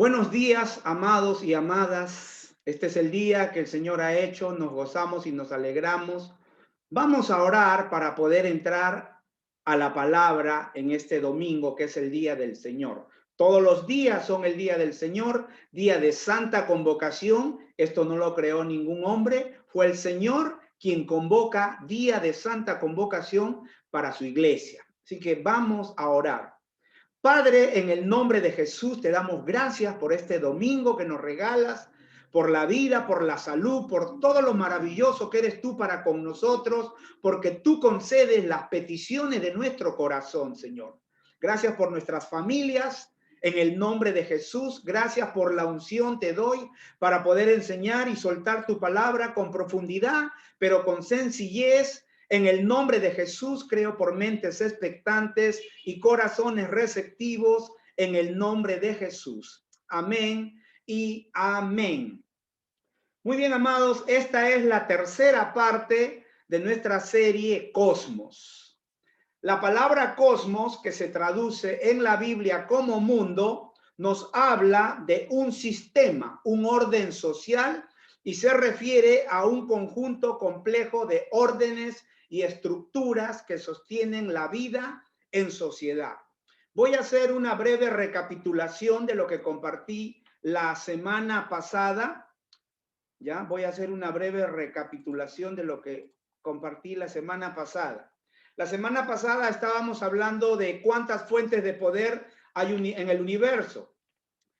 Buenos días, amados y amadas. Este es el día que el Señor ha hecho. Nos gozamos y nos alegramos. Vamos a orar para poder entrar a la palabra en este domingo, que es el día del Señor. Todos los días son el día del Señor, día de santa convocación. Esto no lo creó ningún hombre. Fue el Señor quien convoca día de santa convocación para su iglesia. Así que vamos a orar. Padre, en el nombre de Jesús te damos gracias por este domingo que nos regalas, por la vida, por la salud, por todo lo maravilloso que eres tú para con nosotros, porque tú concedes las peticiones de nuestro corazón, Señor. Gracias por nuestras familias, en el nombre de Jesús. Gracias por la unción te doy para poder enseñar y soltar tu palabra con profundidad, pero con sencillez. En el nombre de Jesús creo por mentes expectantes y corazones receptivos en el nombre de Jesús. Amén y amén. Muy bien, amados, esta es la tercera parte de nuestra serie Cosmos. La palabra cosmos, que se traduce en la Biblia como mundo, nos habla de un sistema, un orden social, y se refiere a un conjunto complejo de órdenes y estructuras que sostienen la vida en sociedad. Voy a hacer una breve recapitulación de lo que compartí la semana pasada. Ya voy a hacer una breve recapitulación de lo que compartí la semana pasada. La semana pasada estábamos hablando de cuántas fuentes de poder hay en el universo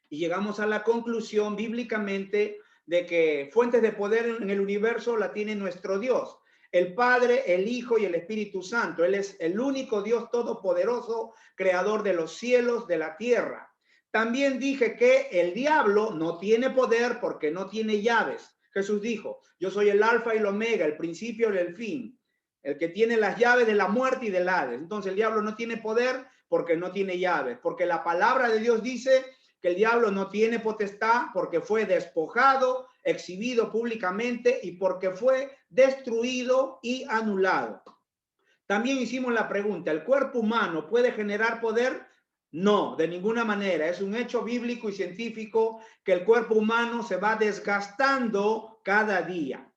y llegamos a la conclusión bíblicamente de que fuentes de poder en el universo la tiene nuestro Dios, el Padre, el Hijo y el Espíritu Santo. Él es el único Dios todopoderoso, creador de los cielos, de la tierra. También dije que el diablo no tiene poder porque no tiene llaves. Jesús dijo, yo soy el alfa y el omega, el principio y el fin, el que tiene las llaves de la muerte y del Hades. Entonces el diablo no tiene poder porque no tiene llaves, porque la palabra de Dios dice que el diablo no tiene potestad porque fue despojado, exhibido públicamente y porque fue destruido y anulado. También hicimos la pregunta, ¿el cuerpo humano puede generar poder? No, de ninguna manera. Es un hecho bíblico y científico que el cuerpo humano se va desgastando cada día.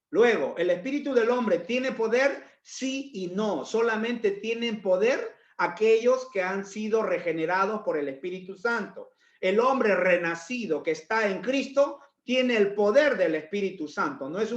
Luego, ¿el espíritu del hombre tiene poder? Sí y no. Solamente tienen poder aquellos que han sido regenerados por el Espíritu Santo. El hombre renacido que está en Cristo tiene el poder del Espíritu Santo. No es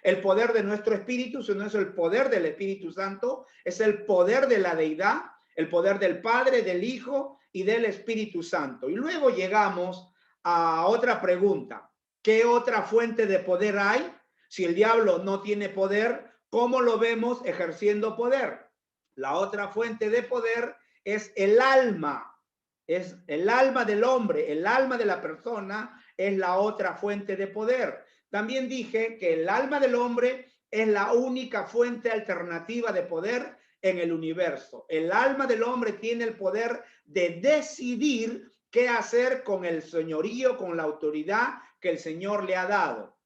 el poder de nuestro espíritu, sino es el poder del Espíritu Santo. Es el poder de la deidad, el poder del Padre, del Hijo y del Espíritu Santo. Y luego llegamos a otra pregunta. ¿Qué otra fuente de poder hay? Si el diablo no tiene poder, ¿cómo lo vemos ejerciendo poder? La otra fuente de poder es el alma del hombre, el alma de la persona es la otra fuente de poder. También dije que el alma del hombre es la única fuente alternativa de poder en el universo. El alma del hombre tiene el poder de decidir qué hacer con el señorío, con la autoridad que el Señor le ha dado.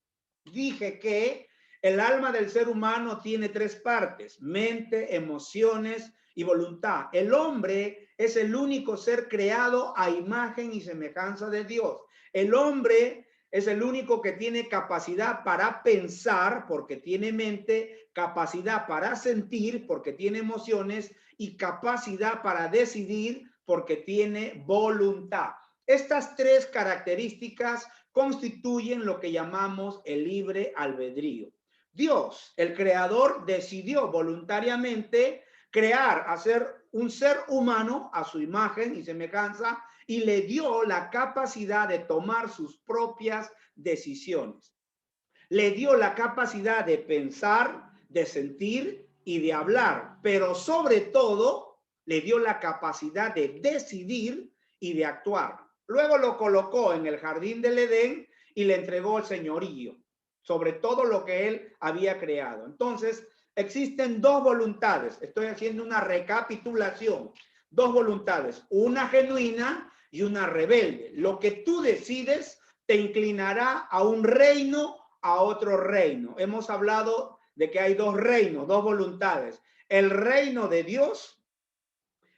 Dije que el alma del ser humano tiene tres partes: mente, emociones y voluntad. El hombre es el único ser creado a imagen y semejanza de Dios. El hombre es el único que tiene capacidad para pensar porque tiene mente, capacidad para sentir porque tiene emociones y capacidad para decidir porque tiene voluntad. Estas tres características constituyen lo que llamamos el libre albedrío. Dios, el creador, decidió voluntariamente crear, hacer un ser humano a su imagen y semejanza y le dio la capacidad de tomar sus propias decisiones. Le dio la capacidad de pensar, de sentir y de hablar, pero sobre todo le dio la capacidad de decidir y de actuar. Luego lo colocó en el jardín del Edén y le entregó el señorío sobre todo lo que él había creado. Entonces, existen dos voluntades. Estoy haciendo una recapitulación. Dos voluntades, una genuina y una rebelde. Lo que tú decides te inclinará a un reino, a otro reino. Hemos hablado de que hay dos reinos, dos voluntades. El reino de Dios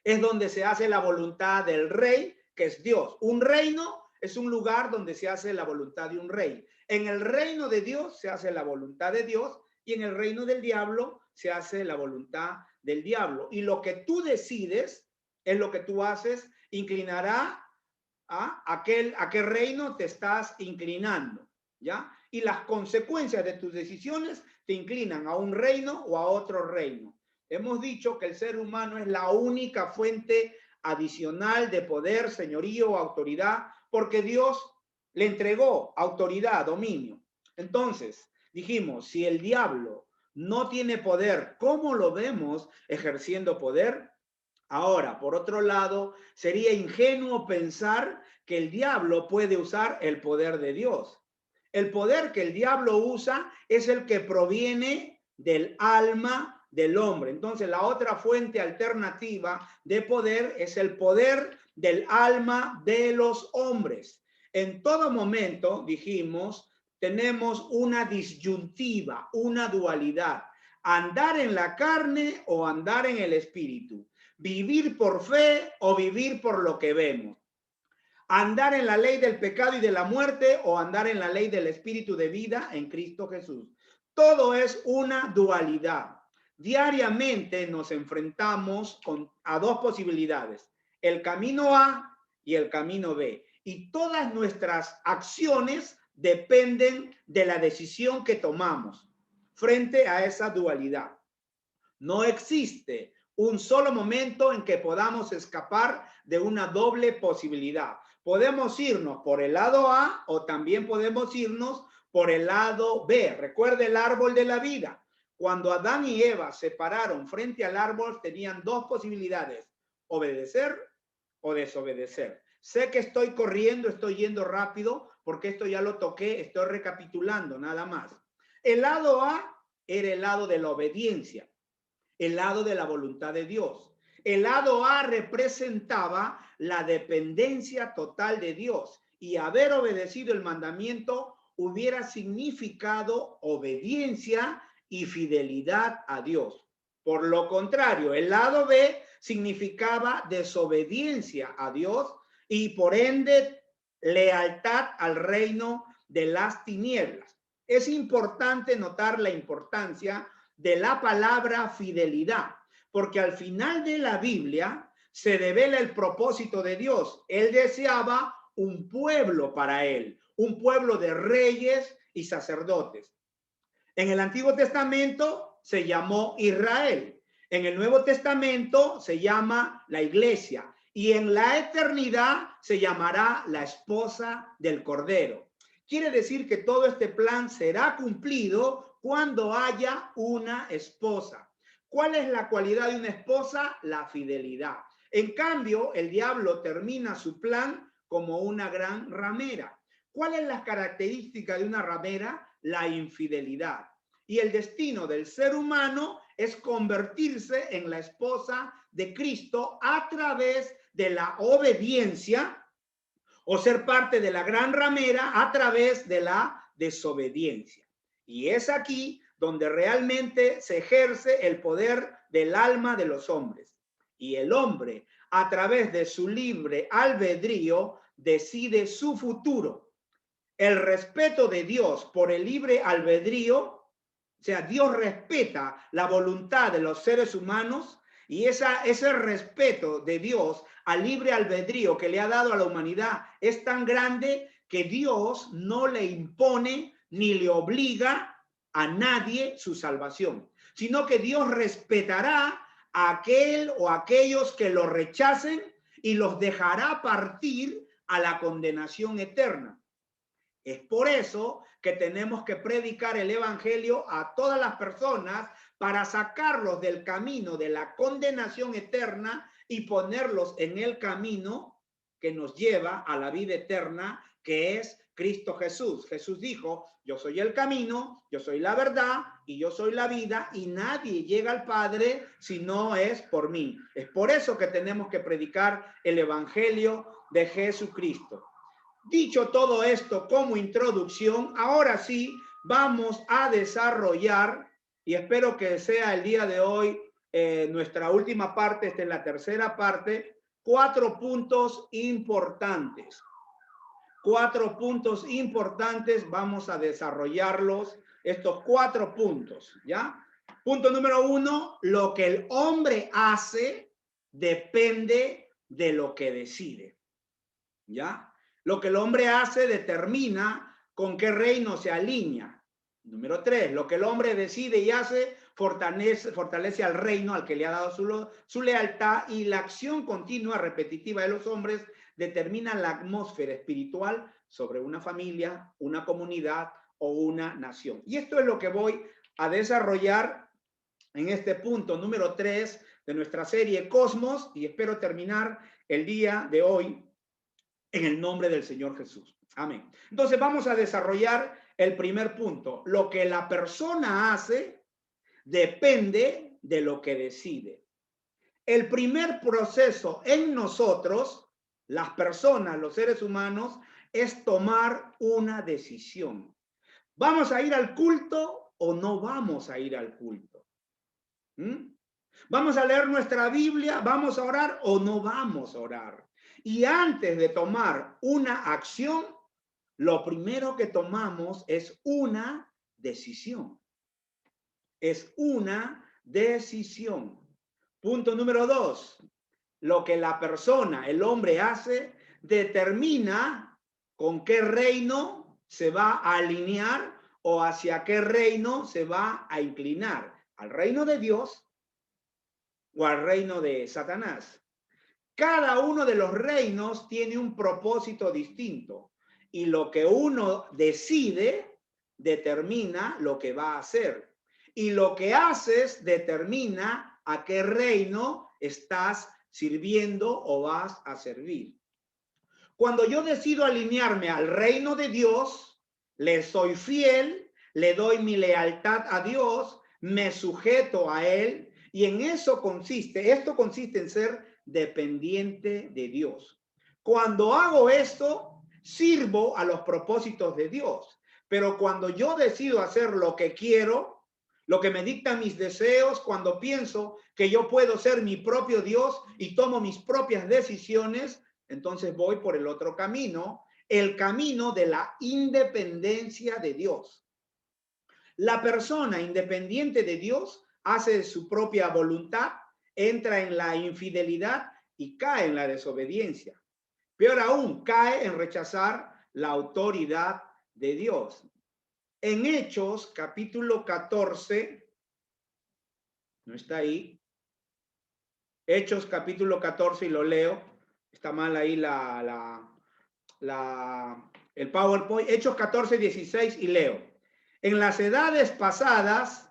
es donde se hace la voluntad del rey, que es Dios. Un reino es un lugar donde se hace la voluntad de un rey. En el reino de Dios se hace la voluntad de Dios y en el reino del diablo se hace la voluntad del diablo. Y lo que tú decides es lo que tú haces, inclinará a qué reino te estás inclinando, ¿ya? Y las consecuencias de tus decisiones te inclinan a un reino o a otro reino. Hemos dicho que el ser humano es la única fuente adicional de poder, señorío o autoridad, porque Dios le entregó autoridad, dominio. Entonces, dijimos, si el diablo no tiene poder, ¿cómo lo vemos ejerciendo poder? Ahora, por otro lado, sería ingenuo pensar que el diablo puede usar el poder de Dios. El poder que el diablo usa es el que proviene del alma del hombre. Entonces, la otra fuente alternativa de poder es el poder del alma de los hombres. En todo momento, dijimos, tenemos una disyuntiva, una dualidad. Andar en la carne o andar en el espíritu. Vivir por fe o vivir por lo que vemos. Andar en la ley del pecado y de la muerte o andar en la ley del espíritu de vida en Cristo Jesús. Todo es una dualidad. Diariamente nos enfrentamos a dos posibilidades, el camino A y el camino B. Y todas nuestras acciones dependen de la decisión que tomamos frente a esa dualidad. No existe un solo momento en que podamos escapar de una doble posibilidad. Podemos irnos por el lado A o también podemos irnos por el lado B. Recuerde el árbol de la vida. Cuando Adán y Eva se pararon frente al árbol, tenían dos posibilidades, obedecer o desobedecer. Sé que estoy corriendo, estoy yendo rápido, porque esto ya lo toqué, estoy recapitulando nada más. El lado A era el lado de la obediencia, el lado de la voluntad de Dios. El lado A representaba la dependencia total de Dios y haber obedecido el mandamiento hubiera significado obediencia y fidelidad a Dios. Por lo contrario, el lado B significaba desobediencia a Dios y por ende lealtad al reino de las tinieblas. Es importante notar la importancia de la palabra fidelidad, porque al final de la Biblia se revela el propósito de Dios. Él deseaba un pueblo para él, un pueblo de reyes y sacerdotes. En el Antiguo Testamento se llamó Israel. En el Nuevo Testamento se llama la iglesia. Y en la eternidad se llamará la esposa del Cordero. Quiere decir que todo este plan será cumplido cuando haya una esposa. ¿Cuál es la cualidad de una esposa? La fidelidad. En cambio, el diablo termina su plan como una gran ramera. ¿Cuál es la característica de una ramera? La infidelidad. Y el destino del ser humano es convertirse en la esposa de Cristo a través de la obediencia o ser parte de la gran ramera a través de la desobediencia. Y es aquí donde realmente se ejerce el poder del alma de los hombres. Y el hombre, a través de su libre albedrío, decide su futuro. El respeto de Dios por el libre albedrío, o sea, Dios respeta la voluntad de los seres humanos y ese respeto de Dios al libre albedrío que le ha dado a la humanidad es tan grande que Dios no le impone ni le obliga a nadie su salvación, sino que Dios respetará a aquel o aquellos que lo rechacen y los dejará partir a la condenación eterna. Es por eso que tenemos que predicar el evangelio a todas las personas para sacarlos del camino de la condenación eterna y ponerlos en el camino que nos lleva a la vida eterna, que es Cristo Jesús. Jesús dijo, yo soy el camino, yo soy la verdad y yo soy la vida y nadie llega al Padre si no es por mí. Es por eso que tenemos que predicar el evangelio de Jesucristo. Dicho todo esto como introducción, ahora sí vamos a desarrollar, y espero que sea el día de hoy nuestra última parte, esta es la tercera parte, 4 puntos importantes. 4 puntos importantes. Vamos a desarrollarlos, estos 4 puntos, ¿ya? Punto número 1, lo que el hombre hace depende de lo que decide, ¿ya? Lo que el hombre hace determina con qué reino se alinea. Número 3, lo que el hombre decide y hace fortalece al reino al que le ha dado su lealtad, y la acción continua, repetitiva de los hombres determina la atmósfera espiritual sobre una familia, una comunidad o una nación. Y esto es lo que voy a desarrollar en este punto número 3 de nuestra serie Cosmos, y espero terminar el día de hoy en el nombre del Señor Jesús. Amén. Entonces vamos a desarrollar el primer punto. Lo que la persona hace depende de lo que decide. El primer proceso en nosotros, las personas, los seres humanos, es tomar una decisión. ¿Vamos a ir al culto o no vamos a ir al culto? ¿Vamos a leer nuestra Biblia? ¿Vamos a orar o no vamos a orar? Y antes de tomar una acción, lo primero que tomamos es una decisión. Es una decisión. Punto número 2. Lo que la persona, el hombre hace, determina con qué reino se va a alinear o hacia qué reino se va a inclinar. ¿Al reino de Dios o al reino de Satanás? Cada uno de los reinos tiene un propósito distinto, y lo que uno decide determina lo que va a hacer, y lo que haces determina a qué reino estás sirviendo o vas a servir. Cuando yo decido alinearme al reino de Dios, le soy fiel, le doy mi lealtad a Dios, me sujeto a Él, y en eso consiste, esto consiste en ser dependiente de Dios. Cuando hago esto, sirvo a los propósitos de Dios. Pero cuando yo decido hacer lo que quiero, lo que me dictan mis deseos, cuando pienso que yo puedo ser mi propio Dios y tomo mis propias decisiones, entonces voy por el otro camino, el camino de la independencia de Dios. La persona independiente de Dios hace su propia voluntad, entra en la infidelidad y cae en la desobediencia. Peor aún, cae en rechazar la autoridad de Dios. En Hechos, capítulo 14, no está ahí. Hechos, capítulo 14, y lo leo. Está mal ahí el PowerPoint. Hechos 14, 16, y leo. En las edades pasadas,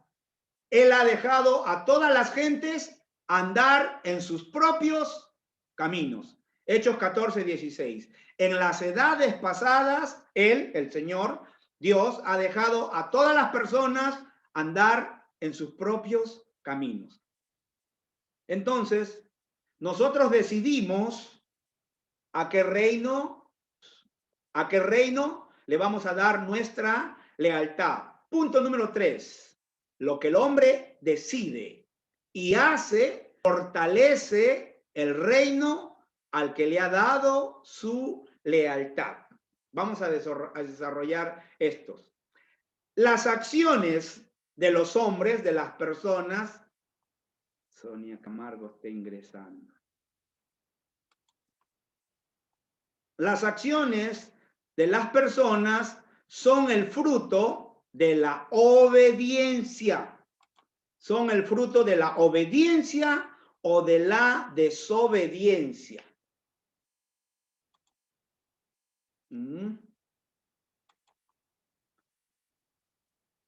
Él ha dejado a todas las gentes andar en sus propios caminos. Hechos 14, 16. En las edades pasadas, Él, el Señor, Dios, ha dejado a todas las personas andar en sus propios caminos. Entonces, nosotros decidimos a qué reino le vamos a dar nuestra lealtad. Punto número 3. Lo que el hombre decide y hace fortalece el reino al que le ha dado su lealtad. Vamos a desarrollar estos. Las acciones de los hombres, de las personas. Sonia Camargo está ingresando. Las acciones de las personas son el fruto de la obediencia. Son el fruto de la obediencia o de la desobediencia.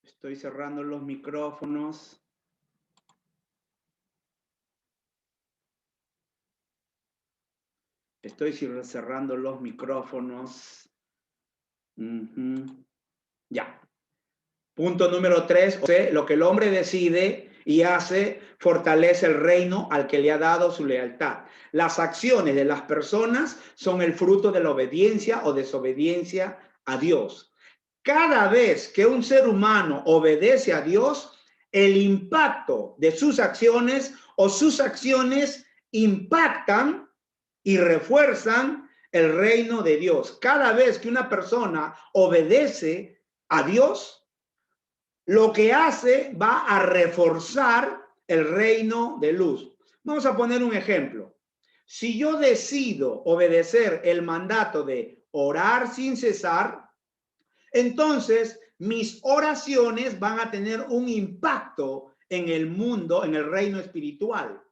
Estoy cerrando los micrófonos. Estoy cerrando los micrófonos. Ya. Punto número 3. Lo que el hombre decide y hace fortalece el reino al que le ha dado su lealtad. Las acciones de las personas son el fruto de la obediencia o desobediencia a Dios. Cada vez que un ser humano obedece a Dios, el impacto de sus acciones o sus acciones impactan y refuerzan el reino de Dios. Cada vez que una persona obedece a Dios, lo que hace va a reforzar el reino de luz. Vamos a poner un ejemplo. Si yo decido obedecer el mandato de orar sin cesar, entonces mis oraciones van a tener un impacto en el mundo, en el reino espiritual.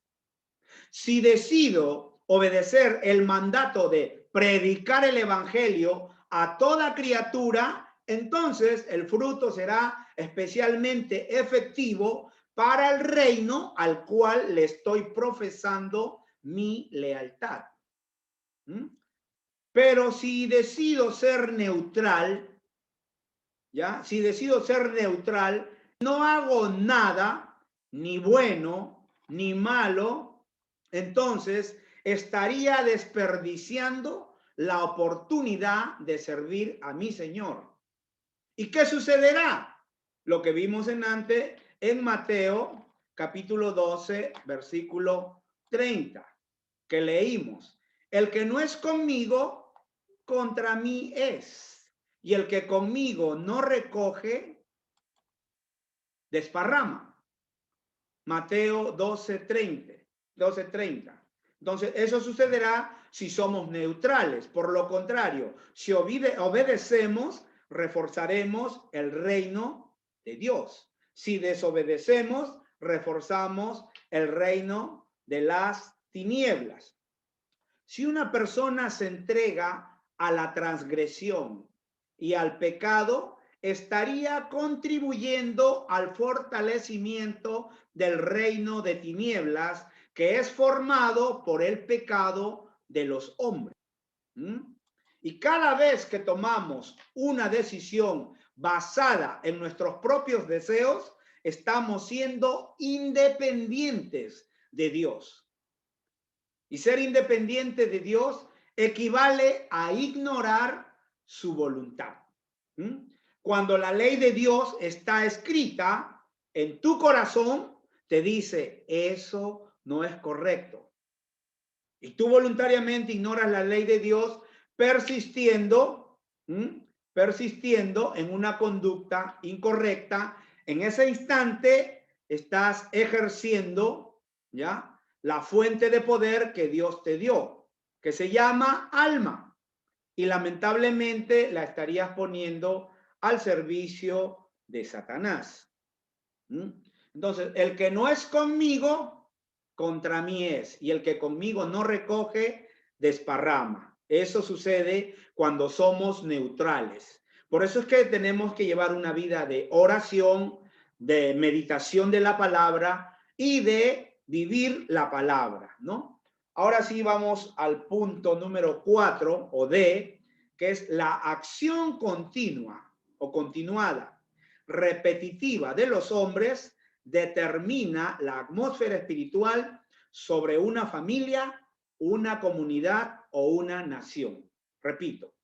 Si decido obedecer el mandato de predicar el evangelio a toda criatura, entonces el fruto será especialmente efectivo para el reino al cual le estoy profesando mi lealtad. Pero si decido ser neutral, ¿ya? Si decido ser neutral, no hago nada, ni bueno, ni malo, entonces estaría desperdiciando la oportunidad de servir a mi Señor. ¿Y qué sucederá? Lo que vimos en Mateo capítulo 12, versículo 30, que leímos. El que no es conmigo, contra mí es. Y el que conmigo no recoge, desparrama. Mateo 12:30. Entonces, eso sucederá si somos neutrales. Por lo contrario, si obedecemos, reforzaremos el reino de Dios. Si desobedecemos, reforzamos el reino de las tinieblas. Si una persona se entrega a la transgresión y al pecado, estaría contribuyendo al fortalecimiento del reino de tinieblas que es formado por el pecado de los hombres. Y cada vez que tomamos una decisión basada en nuestros propios deseos, estamos siendo independientes de Dios. Y ser independiente de Dios equivale a ignorar su voluntad. Cuando la ley de Dios está escrita en tu corazón, te dice, eso no es correcto. Y tú voluntariamente ignoras la ley de Dios persistiendo en una conducta incorrecta. En ese instante estás ejerciendo, ¿ya?, la fuente de poder que Dios te dio, que se llama alma. Y lamentablemente la estarías poniendo al servicio de Satanás. Entonces, el que no es conmigo, contra mí es. Y el que conmigo no recoge, desparrama. Eso sucede cuando somos neutrales. Por eso es que tenemos que llevar una vida de oración, de meditación de la palabra y de vivir la palabra, ¿no? Ahora sí vamos al punto número 4 o D, que es la acción continua o continuada, repetitiva de los hombres determina la atmósfera espiritual sobre una familia, una comunidad o una nación. Repito,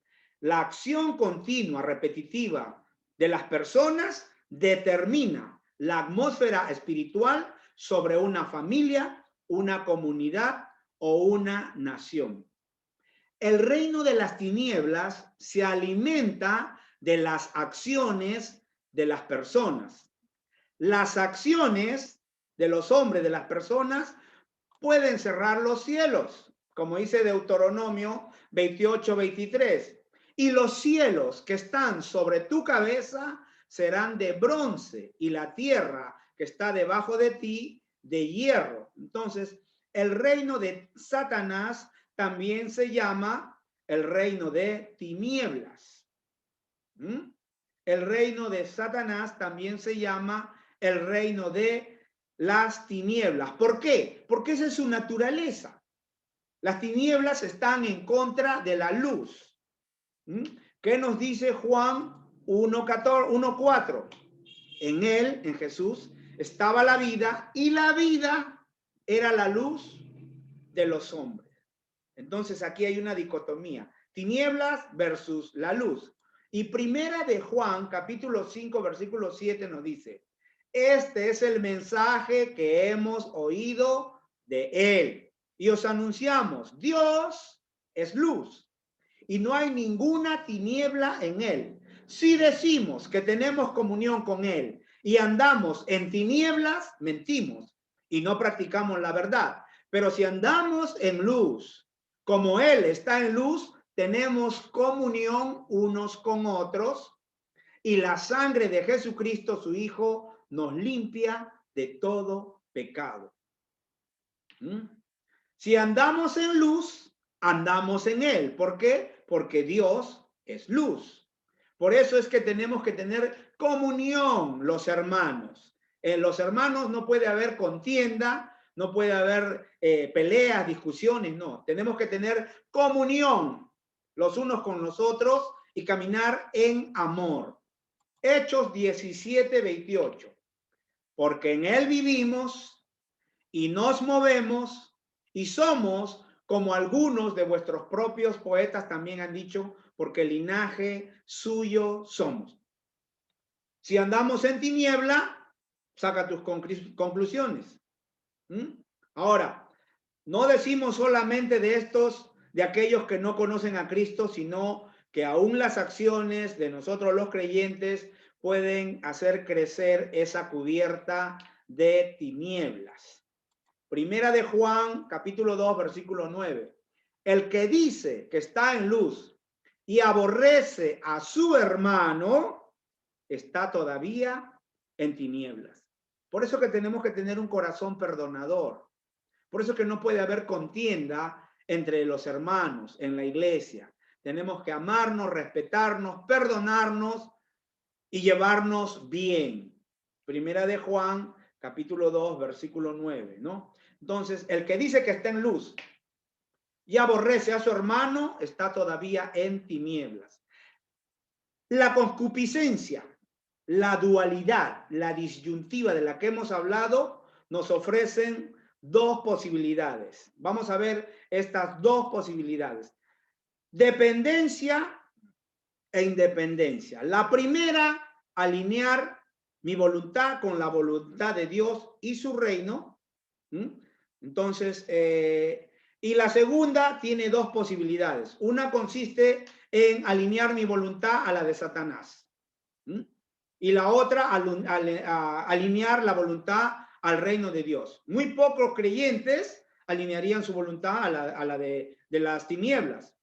la acción continua, repetitiva de las personas determina la atmósfera espiritual sobre una familia, una comunidad o una nación. El reino de las tinieblas se alimenta de las acciones de las personas. Las acciones de los hombres, de las personas, pueden cerrar los cielos, como dice Deuteronomio 28:23. Y los cielos que están sobre tu cabeza serán de bronce y la tierra que está debajo de ti de hierro. Entonces, el reino de Satanás también se llama el reino de tinieblas. El reino de Satanás también se llama el reino de las tinieblas. ¿Por qué? Porque esa es su naturaleza. Las tinieblas están en contra de la luz. ¿Qué nos dice Juan 1:4? En él, en Jesús, estaba la vida y la vida era la luz de los hombres. Entonces aquí hay una dicotomía, tinieblas versus la luz. Y primera de Juan, capítulo 5, versículo 7 nos dice, este es el mensaje que hemos oído de él y os anunciamos, Dios es luz y no hay ninguna tiniebla en él. Si decimos que tenemos comunión con él y andamos en tinieblas, mentimos y no practicamos la verdad. Pero si andamos en luz, como él está en luz, tenemos comunión unos con otros, y la sangre de Jesucristo, su Hijo, nos limpia de todo pecado. Si andamos en luz, andamos en él. ¿Por qué? Porque Dios es luz. Por eso es que tenemos que tener comunión los hermanos. En los hermanos no puede haber contienda, no puede haber peleas, discusiones, no. Tenemos que tener comunión los unos con los otros y caminar en amor. Hechos 17:28. Porque en él vivimos y nos movemos y somos como algunos de vuestros propios poetas también han dicho, porque linaje suyo somos. Si andamos en tiniebla, saca tus conclusiones. Ahora, no decimos solamente de estos, de aquellos que no conocen a Cristo, sino que aún las acciones de nosotros los creyentes pueden hacer crecer esa cubierta de tinieblas. Primera de Juan, capítulo 2, versículo 9. El que dice que está en luz y aborrece a su hermano, está todavía en tinieblas. Por eso que tenemos que tener un corazón perdonador. Por eso que no puede haber contienda entre los hermanos en la iglesia. Tenemos que amarnos, respetarnos, perdonarnos y llevarnos bien. Primera de Juan, capítulo 2, versículo 9, ¿no? Entonces, el que dice que está en luz y aborrece a su hermano, está todavía en tinieblas. La concupiscencia, la dualidad, la disyuntiva de la que hemos hablado, nos ofrecen dos posibilidades. Vamos a ver estas dos posibilidades. Dependencia e independencia. La primera, alinear mi voluntad con la voluntad de Dios y su reino. Entonces, y la segunda tiene dos posibilidades. Una consiste en alinear mi voluntad a la de Satanás. Y la otra, alinear la voluntad al reino de Dios. Muy pocos creyentes alinearían su voluntad a la de las tinieblas.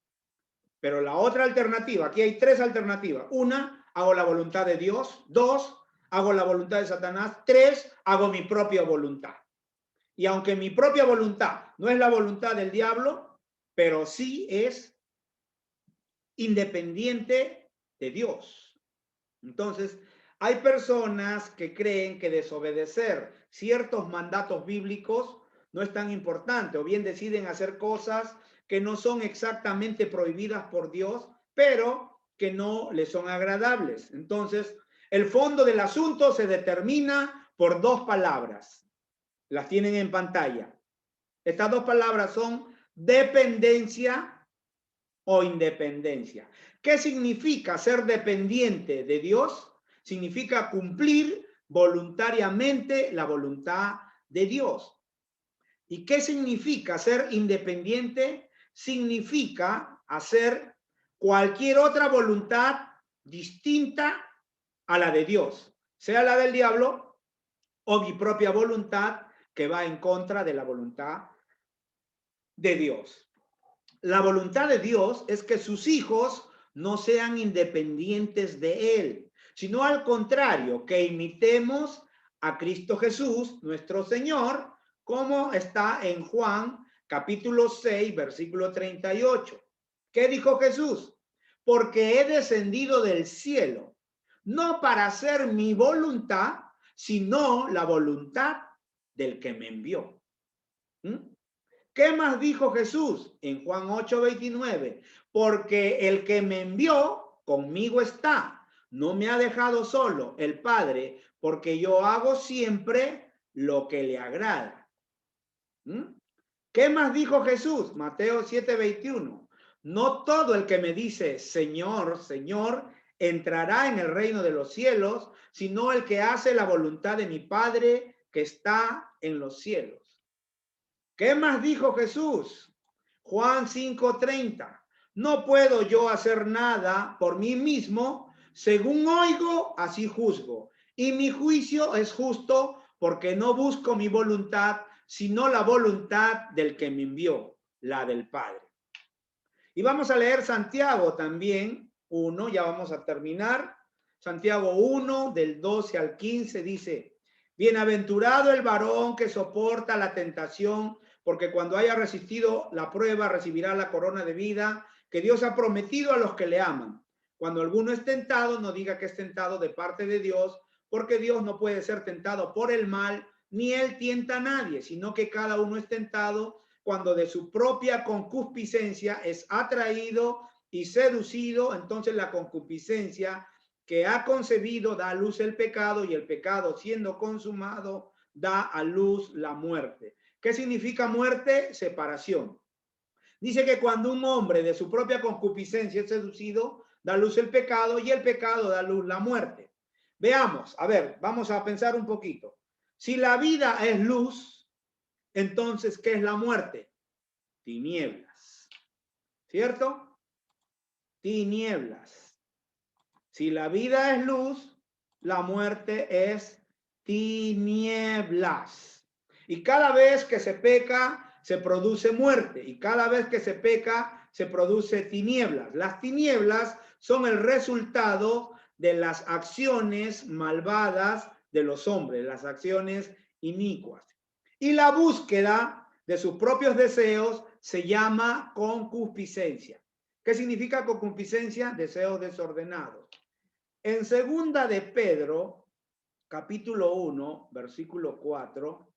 Pero la otra alternativa, aquí hay tres alternativas. Una, hago la voluntad de Dios. Dos, hago la voluntad de Satanás. Tres, hago mi propia voluntad. Y aunque mi propia voluntad no es la voluntad del diablo, pero sí es independiente de Dios. Entonces, hay personas que creen que desobedecer ciertos mandatos bíblicos no es tan importante, o bien deciden hacer cosas que no son exactamente prohibidas por Dios, pero que no les son agradables. Entonces, el fondo del asunto se determina por dos palabras. Las tienen en pantalla. Estas dos palabras son dependencia o independencia. ¿Qué significa ser dependiente de Dios? Significa cumplir voluntariamente la voluntad de Dios. ¿Y qué significa ser independiente? Significa hacer cualquier otra voluntad distinta a la de Dios, sea la del diablo o mi propia voluntad que va en contra de la voluntad de Dios. La voluntad de Dios es que sus hijos no sean independientes de Él, sino al contrario, que imitemos a Cristo Jesús, nuestro Señor, como está en Juan capítulo 6, versículo 38. ¿Qué dijo Jesús? Porque he descendido del cielo, no para hacer mi voluntad, sino la voluntad del que me envió. ¿Qué más dijo Jesús en Juan 8:29? Porque el que me envió conmigo está. No me ha dejado solo el Padre, porque yo hago siempre lo que le agrada. ¿Qué más dijo Jesús? Mateo 7:21. No todo el que me dice Señor, Señor, entrará en el reino de los cielos, sino el que hace la voluntad de mi Padre que está en los cielos. ¿Qué más dijo Jesús? Juan 5:30. No puedo yo hacer nada por mí mismo, según oigo, así juzgo. Y mi juicio es justo porque no busco mi voluntad, sino la voluntad del que me envió, la del Padre. Y vamos a leer Santiago también, 1, ya vamos a terminar. Santiago 1, del 12 al 15, dice, bienaventurado el varón que soporta la tentación, porque cuando haya resistido la prueba recibirá la corona de vida que Dios ha prometido a los que le aman. Cuando alguno es tentado, no diga que es tentado de parte de Dios, porque Dios no puede ser tentado por el mal, ni él tienta a nadie, sino que cada uno es tentado cuando de su propia concupiscencia es atraído y seducido. Entonces la concupiscencia que ha concebido da a luz el pecado, y el pecado, siendo consumado, da a luz la muerte. ¿Qué significa muerte? Separación. Dice que cuando un hombre de su propia concupiscencia es seducido, da a luz el pecado, y el pecado da a luz la muerte. Veamos, a ver, vamos a pensar un poquito. Si la vida es luz, entonces, ¿qué es la muerte? Tinieblas. ¿Cierto? Tinieblas. Si la vida es luz, la muerte es tinieblas. Y cada vez que se peca, se produce muerte. Y cada vez que se peca, se produce tinieblas. Las tinieblas son el resultado de las acciones malvadas de los hombres, las acciones inicuas. Y la búsqueda de sus propios deseos se llama concupiscencia. ¿Qué significa concupiscencia? Deseos desordenados. En segunda de Pedro, capítulo 1, versículo 4,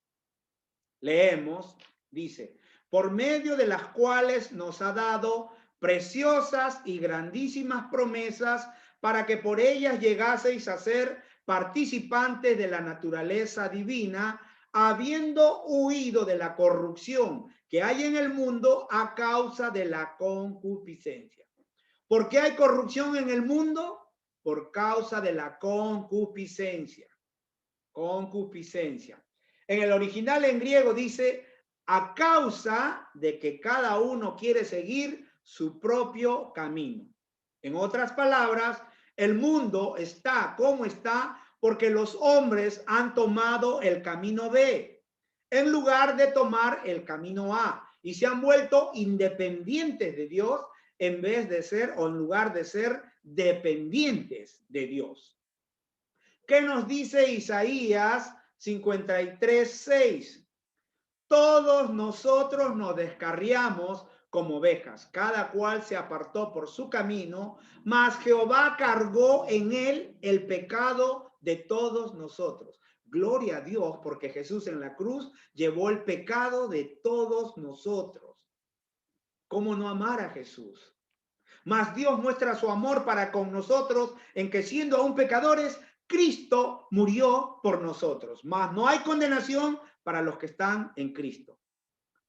leemos, dice, por medio de las cuales nos ha dado preciosas y grandísimas promesas para que por ellas llegaseis a ser participantes de la naturaleza divina, habiendo huido de la corrupción que hay en el mundo a causa de la concupiscencia. ¿Por qué hay corrupción en el mundo? Por causa de la concupiscencia. Concupiscencia. En el original en griego dice, a causa de que cada uno quiere seguir su propio camino. En otras palabras, el mundo está como está porque los hombres han tomado el camino B en lugar de tomar el camino A y se han vuelto independientes de Dios en vez de ser, o en lugar de ser, dependientes de Dios. ¿Qué nos dice Isaías 53:6? Todos nosotros nos descarriamos como ovejas, cada cual se apartó por su camino, mas Jehová cargó en él el pecado de todos nosotros. Gloria a Dios, porque Jesús en la cruz llevó el pecado de todos nosotros. ¿Cómo no amar a Jesús? Mas Dios muestra su amor para con nosotros en que siendo aún pecadores, Cristo murió por nosotros. Mas no hay condenación para los que están en Cristo.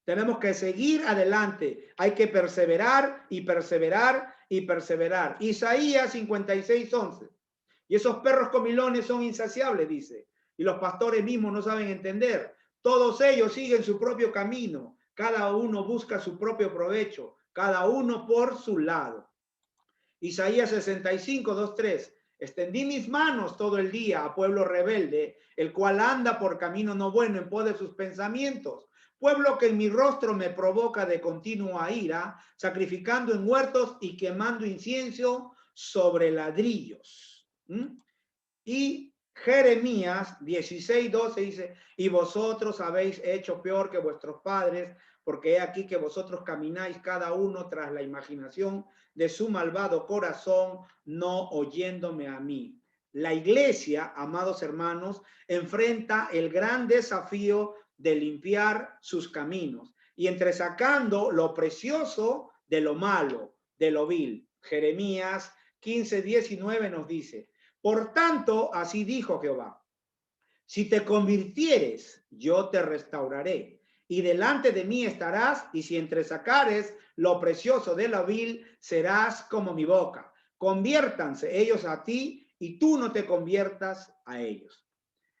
Tenemos que seguir adelante. Hay que perseverar y perseverar y perseverar. Isaías 56:11. Y esos perros comilones son insaciables, dice. Y los pastores mismos no saben entender. Todos ellos siguen su propio camino. Cada uno busca su propio provecho. Cada uno por su lado. Isaías 65:2-3. Extendí mis manos todo el día a pueblo rebelde, el cual anda por camino no bueno en pos de sus pensamientos. Pueblo que en mi rostro me provoca de continua ira, sacrificando en huertos y quemando incienso sobre ladrillos. Y Jeremías 16:12 dice, y vosotros habéis hecho peor que vuestros padres, porque he aquí que vosotros camináis cada uno tras la imaginación de su malvado corazón, no oyéndome a mí. La iglesia, amados hermanos, enfrenta el gran desafío de limpiar sus caminos y entresacando lo precioso de lo malo, de lo vil. Jeremías 15:19 nos dice, por tanto, así dijo Jehová, si te convirtieres, yo te restauraré, y delante de mí estarás, y si entresacares lo precioso de lo vil, serás como mi boca. Conviértanse ellos a ti, y tú no te conviertas a ellos.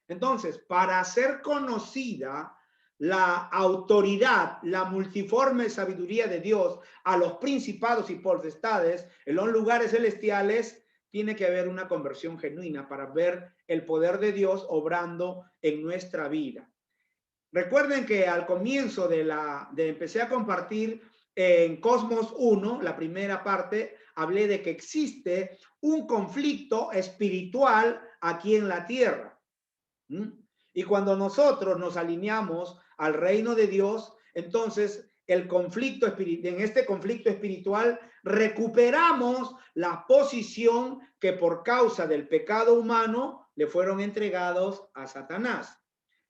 Entonces, para ser conocida la autoridad, la multiforme sabiduría de Dios a los principados y potestades en los lugares celestiales, tiene que haber una conversión genuina para ver el poder de Dios obrando en nuestra vida. Recuerden que al comienzo de empecé a compartir en Cosmos 1, la primera parte, hablé de que existe un conflicto espiritual aquí en la tierra. Y cuando nosotros nos alineamos al reino de Dios, entonces en este conflicto espiritual recuperamos la posición que por causa del pecado humano le fueron entregados a Satanás.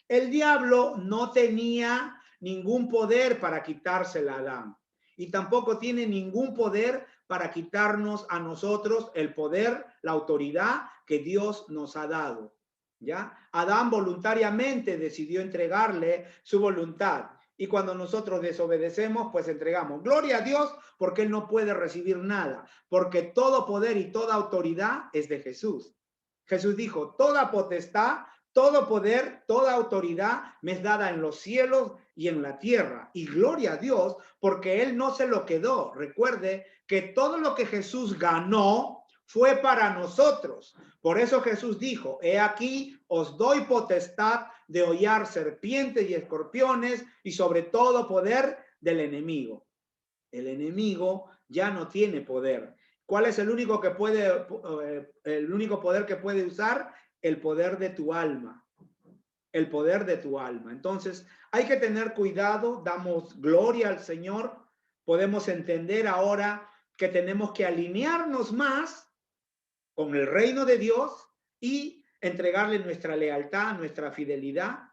El diablo no tenía ningún poder para quitársela a Adán y tampoco tiene ningún poder para quitarnos a nosotros el poder, la autoridad que Dios nos ha dado. ¿Ya? Adán voluntariamente decidió entregarle su voluntad. Y cuando nosotros desobedecemos, pues entregamos. Gloria a Dios, porque Él no puede recibir nada, porque todo poder y toda autoridad es de Jesús. Jesús dijo, toda potestad, todo poder, toda autoridad me es dada en los cielos y en la tierra. Y gloria a Dios, porque Él no se lo quedó. Recuerde que todo lo que Jesús ganó fue para nosotros. Por eso Jesús dijo, he aquí os doy potestad de hollar serpientes y escorpiones y sobre todo poder del enemigo. El enemigo ya no tiene poder. ¿Cuál es el único poder que puede usar? El poder de tu alma. El poder de tu alma. Entonces, hay que tener cuidado, damos gloria al Señor. Podemos entender ahora que tenemos que alinearnos más con el reino de Dios y entregarle nuestra lealtad, nuestra fidelidad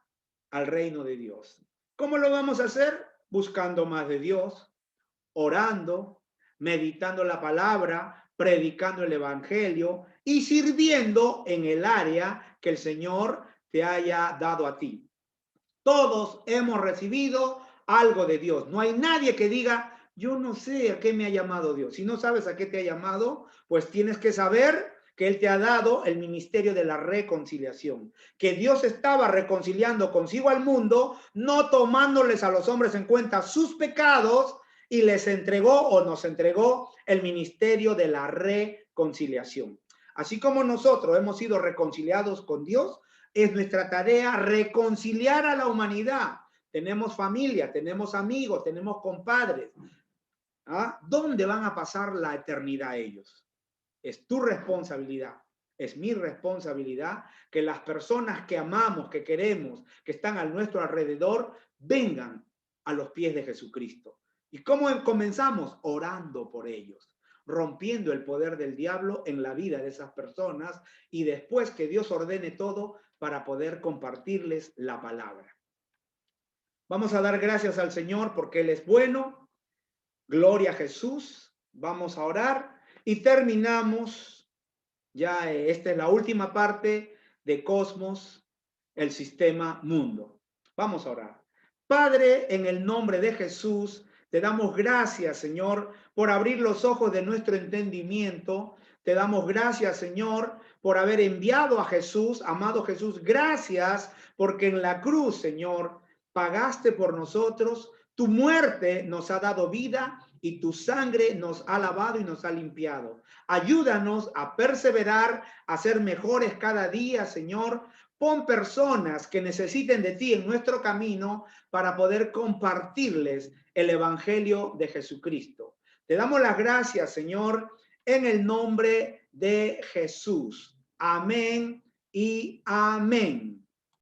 al reino de Dios. ¿Cómo lo vamos a hacer? Buscando más de Dios, orando, meditando la palabra, predicando el evangelio y sirviendo en el área que el Señor te haya dado a ti. Todos hemos recibido algo de Dios. No hay nadie que diga, yo no sé a qué me ha llamado Dios. Si no sabes a qué te ha llamado, pues tienes que saber que Él te ha dado el ministerio de la reconciliación, que Dios estaba reconciliando consigo al mundo, no tomándoles a los hombres en cuenta sus pecados, y les entregó o nos entregó el ministerio de la reconciliación. Así como nosotros hemos sido reconciliados con Dios, es nuestra tarea reconciliar a la humanidad. Tenemos familia, tenemos amigos, tenemos compadres. ¿Ah? ¿Dónde van a pasar la eternidad ellos? Es tu responsabilidad, es mi responsabilidad que las personas que amamos, que queremos, que están a nuestro alrededor, vengan a los pies de Jesucristo. ¿Y cómo comenzamos? Orando por ellos, rompiendo el poder del diablo en la vida de esas personas y después que Dios ordene todo para poder compartirles la palabra. Vamos a dar gracias al Señor porque Él es bueno. Gloria a Jesús. Vamos a orar. Y terminamos, ya esta es la última parte de Cosmos, el sistema mundo. Vamos a orar. Padre, en el nombre de Jesús, te damos gracias, Señor, por abrir los ojos de nuestro entendimiento. Te damos gracias, Señor, por haber enviado a Jesús, amado Jesús. Gracias porque en la cruz, Señor, pagaste por nosotros. Tu muerte nos ha dado vida y tu sangre nos ha lavado y nos ha limpiado. Ayúdanos a perseverar, a ser mejores cada día, Señor. Pon personas que necesiten de ti en nuestro camino para poder compartirles el evangelio de Jesucristo. Te damos las gracias, Señor, en el nombre de Jesús. Amén y amén.